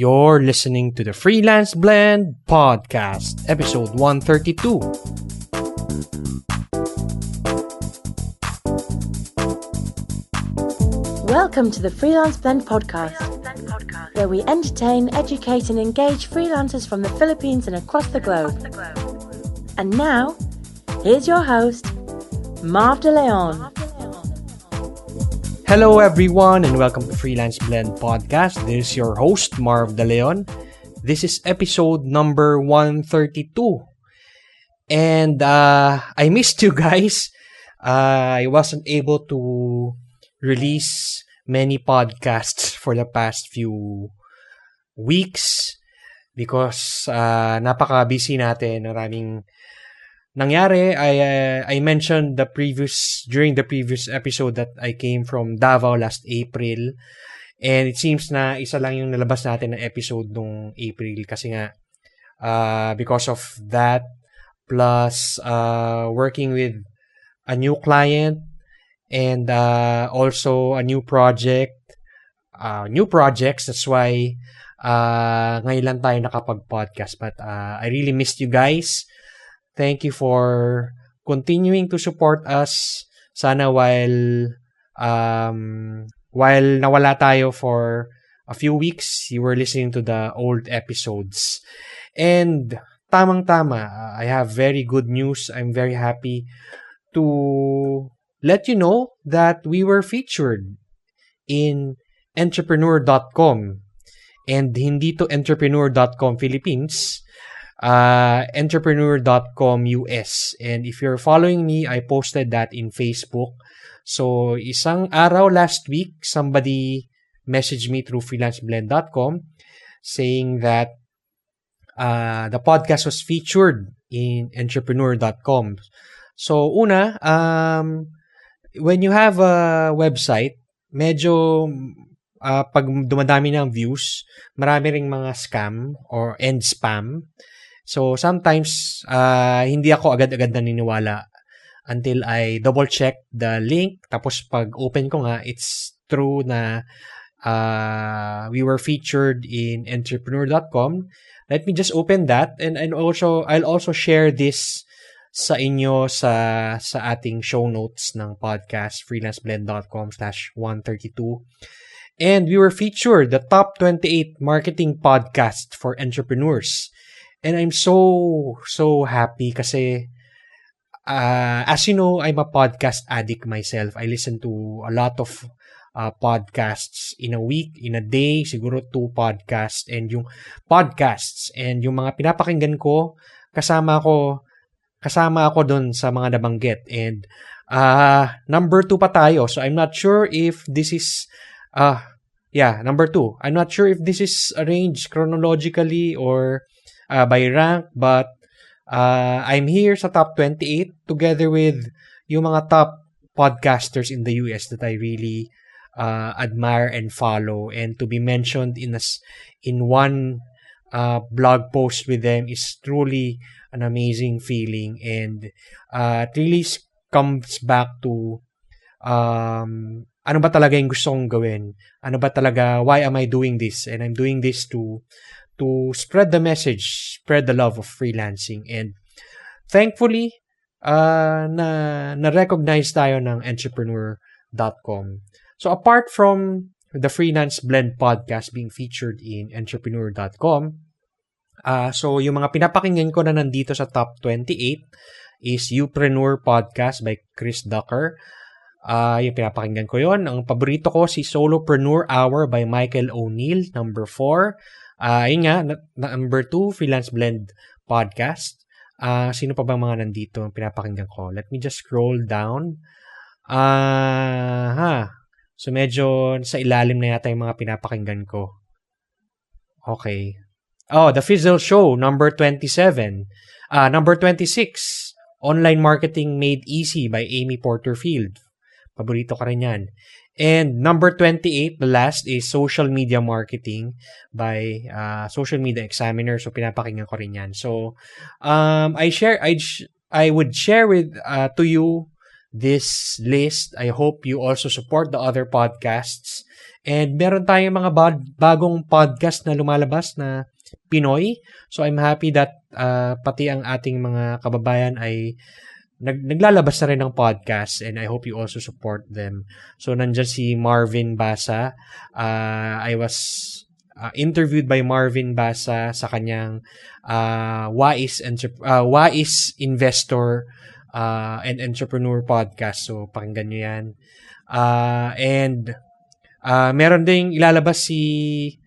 You're listening to the Freelance Blend Podcast, episode 132. Welcome to the Freelance Blend Podcast, where we entertain, educate and engage freelancers from the Philippines and across the globe. And now, here's your host, Marv De Leon. Hello everyone and welcome to Freelance Blend Podcast. This is your host, Marv De Leon. This is episode number 132. And I missed you guys. I wasn't able to release many podcasts for the past few weeks because napaka-busy natin. Maraming nangyari. I mentioned during the previous episode that I came from Davao last April, and it seems na isa lang yung nalabas natin na episode nung April kasi nga because of that plus working with a new client and also a new projects. That's why ngayon lang tayo nakapag-podcast, but I really missed you guys. Thank you for continuing to support us. Sana while nawala tayo for a few weeks, you were listening to the old episodes. And tamang-tama, I have very good news. I'm very happy to let you know that we were featured in entrepreneur.com. And hindi to entrepreneur.com Philippines. Entrepreneur.com US. And if you're following me, I posted that in Facebook. So, isang araw last week, somebody messaged me through freelanceblend.com saying that the podcast was featured in entrepreneur.com. So, una, when you have a website, medyo pag dumadami ng views, marami ring mga scam or end spam. So, sometimes, hindi ako agad-agad naniniwala until I double-check the link. Tapos, pag open ko nga, it's true na we were featured in entrepreneur.com. Let me just open that. And I'll also share this sa inyo sa ating show notes ng podcast, freelanceblend.com/132. And we were featured the top 28 marketing podcast for entrepreneurs. And I'm so happy kasi as you know, I'm a podcast addict myself. I listen to a lot of podcasts in a week, in a day, siguro 2 podcasts. And yung podcasts and yung mga pinapakinggan ko, kasama ako doon sa mga nabanggit. And number 2 pa tayo. So I'm not sure if this is number 2. I'm not sure if this is arranged chronologically or by rank, but I'm here sa top 28 together with yung mga top podcasters in the US that I really admire and follow, and to be mentioned in one blog post with them is truly an amazing feeling, and it really comes back to ano ba talaga yung gusto kong gawin? Ano ba talaga, why am I doing this? And I'm doing this to spread the message, spread the love of freelancing. And thankfully, na-recognize tayo ng entrepreneur.com. So apart from the Freelance Blend podcast being featured in entrepreneur.com, so yung mga pinapakinggan ko na nandito sa top 28 is Youpreneur podcast by Chris Ducker. Yung pinapakinggan ko yon. Ang paborito ko si Solopreneur Hour by Michael O'Neill, number 4. Yun nga, number 2, Freelance Blend Podcast. Sino pa bang mga nandito ang pinapakinggan ko? Let me just scroll down. So, medyo sa ilalim na yata yung mga pinapakinggan ko. Okay. The Fizzle Show, number 27. Number 26, Online Marketing Made Easy by Amy Porterfield. Paborito ka rin yan. And number 28, the last, is Social Media Marketing by Social Media Examiner. So, pinapakinggan ko rin yan. So, I would share with to you this list. I hope you also support the other podcasts. And meron tayong mga bagong podcast na lumalabas na Pinoy. So I'm happy that pati ang ating mga kababayan ay naglalabas na rin ng podcast, and I hope you also support them. So nandyan si Marvin Basa. I was interviewed by Marvin Basa sa kanyang Wais Investor and Entrepreneur podcast. So pakinggan nyo yan. And meron ding ilalabas si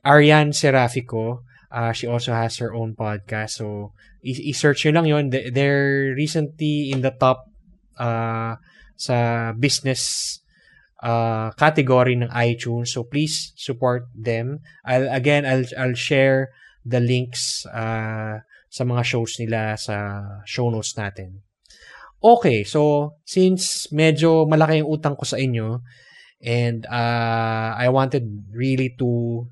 Ariane Serafico. She also has her own podcast. So i-search nyo lang yun. They're recently in the top sa business category ng iTunes. So please support them. I'll share the links sa mga shows nila sa show notes natin. Okay, so since medyo malaki yung utang ko sa inyo, and I wanted really to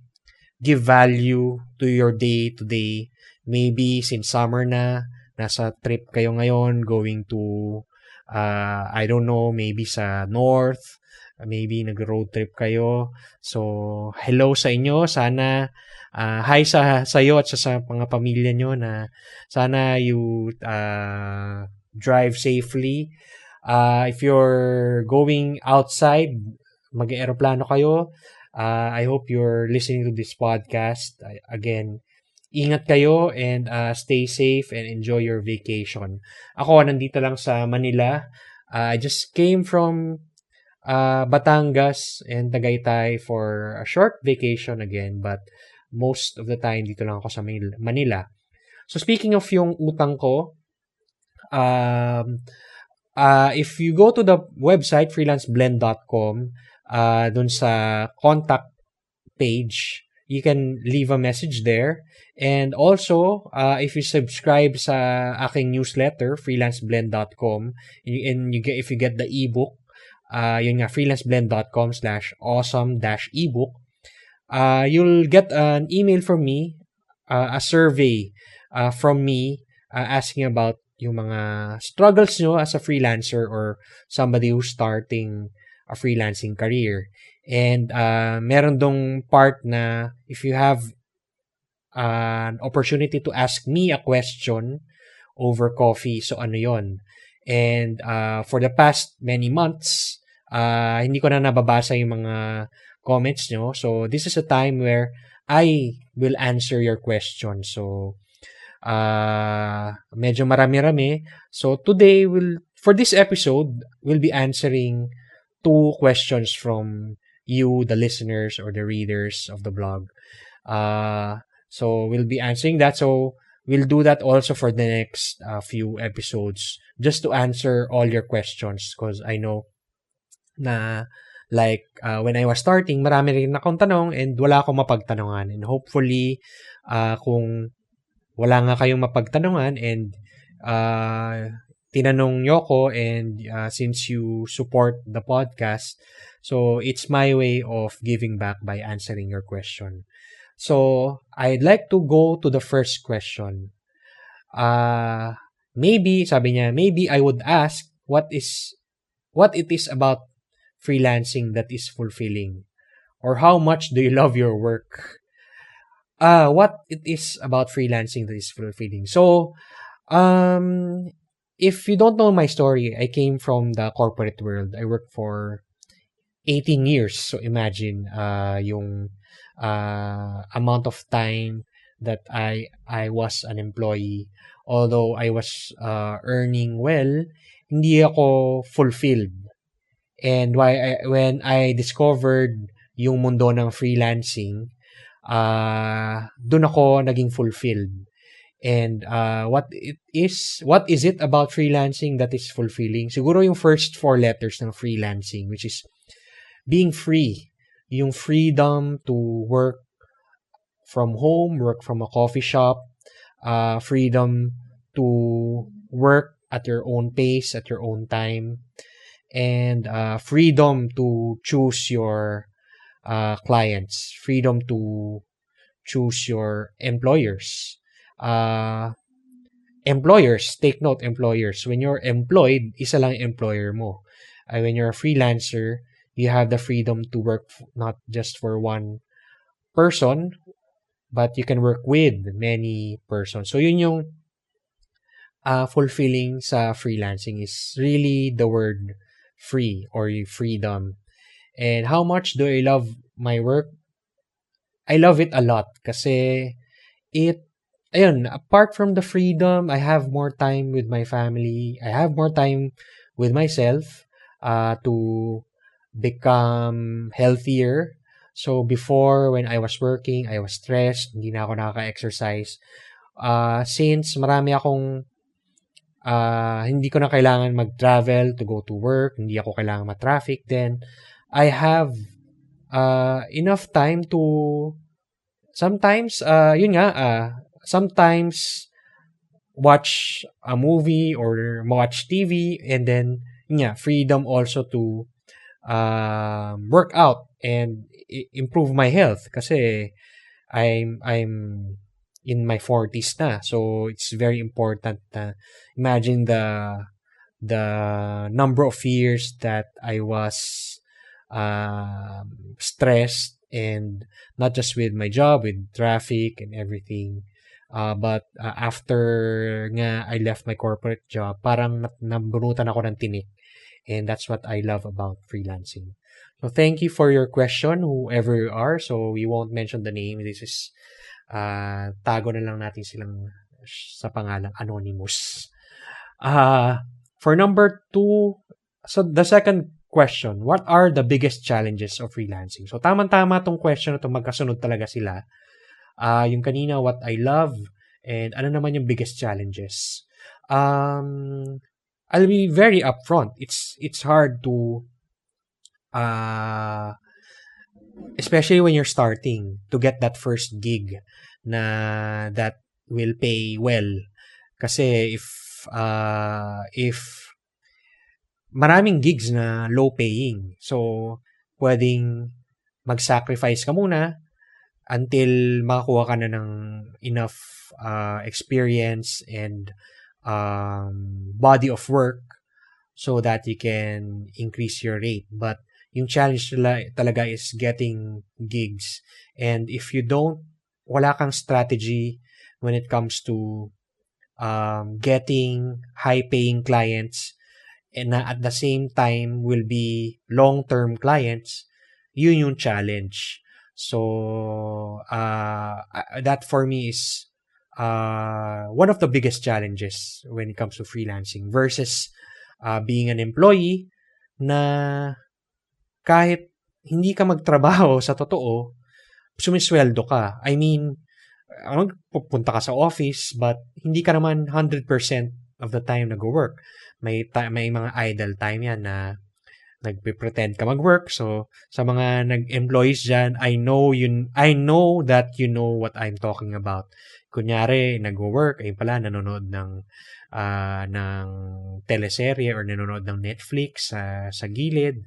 give value to your day today. Maybe since summer na, nasa trip kayo ngayon, going to, I don't know, maybe sa north, maybe nag-road trip kayo. So, hello sa inyo. Sana, hi sa iyo at sa mga pamilya nyo na sana you drive safely. If you're going outside, mag-aeroplano kayo. I hope you're listening to this podcast. Again, ingat kayo and stay safe and enjoy your vacation. Ako, nandito lang sa Manila. I just came from Batangas and Tagaytay for a short vacation again, but most of the time dito lang ako sa Manila. So speaking of yung utang ko, if you go to the website freelanceblend.com, dun sa contact page, you can leave a message there. And also, if you subscribe sa aking newsletter, freelanceblend.com, and if you get the ebook, yun nga, freelanceblend.com/awesome-ebook, you'll get an email from me, a survey from me asking about yung mga struggles nyo as a freelancer or somebody who's starting a freelancing career. And meron dong part na if you have an opportunity to ask me a question over coffee, so ano yon. And for the past many months, hindi ko na nababasa yung mga comments nyo. So this is a time where I will answer your questions. So medyo marami-rami. So today, for this episode, we'll be answering 2 questions from you, the listeners or the readers of the blog. So we'll be answering that. So we'll do that also for the next few episodes, just to answer all your questions, because I know na like when I was starting, marami rin akong tanong and wala akong mapagtanungan. And hopefully, kung wala nga kayong mapagtanungan and tinanong nyo ko, and since you support the podcast, so it's my way of giving back by answering your question. So I'd like to go to the first question. Maybe, sabi niya, maybe I would ask what it is about freelancing that is fulfilling, or how much do you love your work? What it is about freelancing that is fulfilling. So, if you don't know my story, I came from the corporate world. I worked for 18 years. So imagine yung amount of time that I was an employee. Although I was earning well, hindi ako fulfilled. And when I discovered yung mundo ng freelancing, dun ako naging fulfilled. And what is it about freelancing that is fulfilling? Siguro yung first 4 letters ng freelancing, which is being free. Yung freedom to work from home, work from a coffee shop, freedom to work at your own pace, at your own time, and freedom to choose your clients, freedom to choose your employers. employers, take note, employers, when you're employed, isa lang employer mo. When you're a freelancer, you have the freedom to work not just for one person, but you can work with many persons. So yun yung fulfilling sa freelancing, is really the word free or freedom. And how much do I love my work? I love it a lot kasi apart from the freedom, I have more time with my family. I have more time with myself to become healthier. So before, when I was working, I was stressed, hindi na ako nakaka-exercise. Since marami akong hindi ko na kailangan mag-travel to go to work, hindi ako kailangan ma-traffic, then I have enough time to sometimes sometimes watch a movie or watch TV, and then freedom also to work out and improve my health kasi I'm in my 40s na, so it's very important. Imagine the number of years that I was stressed, and not just with my job, with traffic and everything. But after nga I left my corporate job, parang nabunutan ako ng tinik. And that's what I love about freelancing. So thank you for your question, whoever you are. So we won't mention the name. This is, tago na lang natin silang sa pangalan, Anonymous. For number 2, so the second question, what are the biggest challenges of freelancing? So tama-tama tong question na to, magkasunod talaga sila. Yung kanina, what I love, and ano naman yung biggest challenges. I'll be very upfront. It's hard to, especially when you're starting, to get that first gig na that will pay well. Kasi if maraming gigs na low paying, so pwedeng mag-sacrifice ka muna until makakuha ka na ng enough experience and body of work so that you can increase your rate. But yung challenge talaga is getting gigs. And if you wala kang strategy when it comes to getting high-paying clients, and na at the same time will be long-term clients, yun yung challenge. So that for me is one of the biggest challenges when it comes to freelancing versus being an employee na kahit hindi ka magtrabaho sa totoo, sumisweldo ka. I mean, pupunta ka sa office, but hindi ka naman 100% of the time nag-work. May mga idle time yan na nagpe-pretend ka mag-work. So, sa mga nag-employees dyan, I know that you know what I'm talking about. Kunyari, nag-work, ay pala, nanonood ng teleserye or nanonood ng Netflix sa gilid.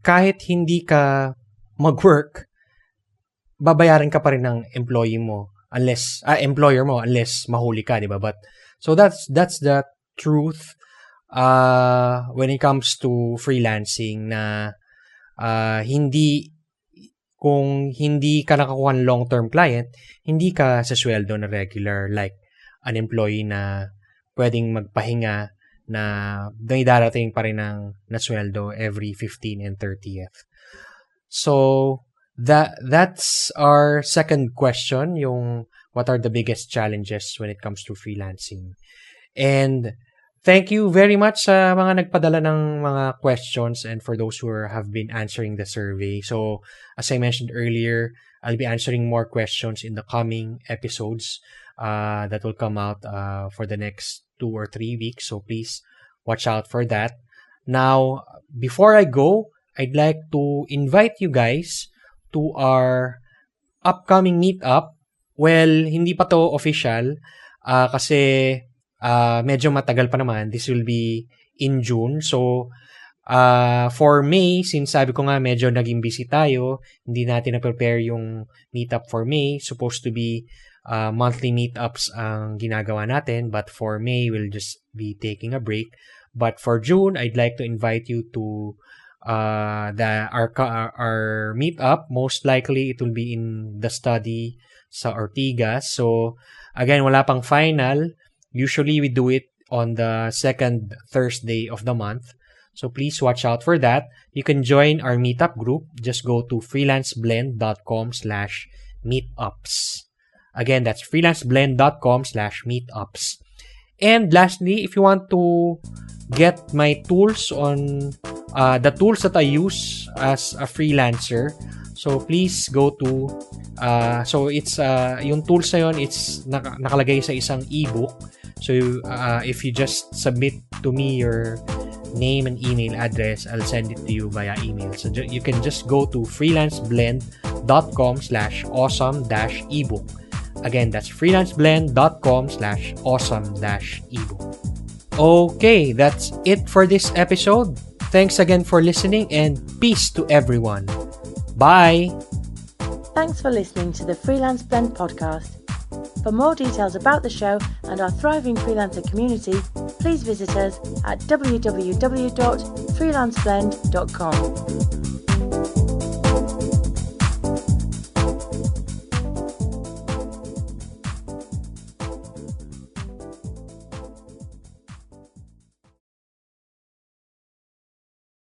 Kahit hindi ka mag-work, babayaran ka pa rin ng employer mo unless mahuli ka, di ba? But so that's the truth when it comes to freelancing, na kung hindi ka nakakuha ng long-term client, hindi ka sa sweldo na regular like an employee na pwedeng magpahinga na may darating pa rin na sweldo every 15 and 30th. So that's our second question, yung what are the biggest challenges when it comes to freelancing. And thank you very much sa mga nagpadala ng mga questions and for those who have been answering the survey. So, as I mentioned earlier, I'll be answering more questions in the coming episodes that will come out for the next 2 or 3 weeks. So, please watch out for that. Now, before I go, I'd like to invite you guys to our upcoming meetup. Well, hindi pa to official kasi medyo matagal pa naman. This will be in June. So, for May, since sabi ko nga medyo naging busy tayo, hindi natin na-prepare yung meetup for May. Supposed to be monthly meetups ang ginagawa natin. But for May, we'll just be taking a break. But for June, I'd like to invite you to our meetup. Most likely, it will be in the study sa Ortigas. So, again, wala pang final. Usually, we do it on the second Thursday of the month. So, please watch out for that. You can join our meetup group. Just go to freelanceblend.com/meetups. Again, that's freelanceblend.com/meetups. And lastly, if you want to get my tools on the tools that I use as a freelancer, so please go to so it's yung tools na yun, it's nakalagay sa isang ebook. So if you just submit to me your name and email address, I'll send it to you via email. So you can just go to freelanceblend.com/awesome-ebook. Again, that's freelanceblend.com/awesome-ebook. Okay, that's it for this episode. Thanks again for listening and peace to everyone. Bye! Thanks for listening to the Freelance Blend podcast. For more details about the show and our thriving freelancer community, please visit us at www.freelanceblend.com.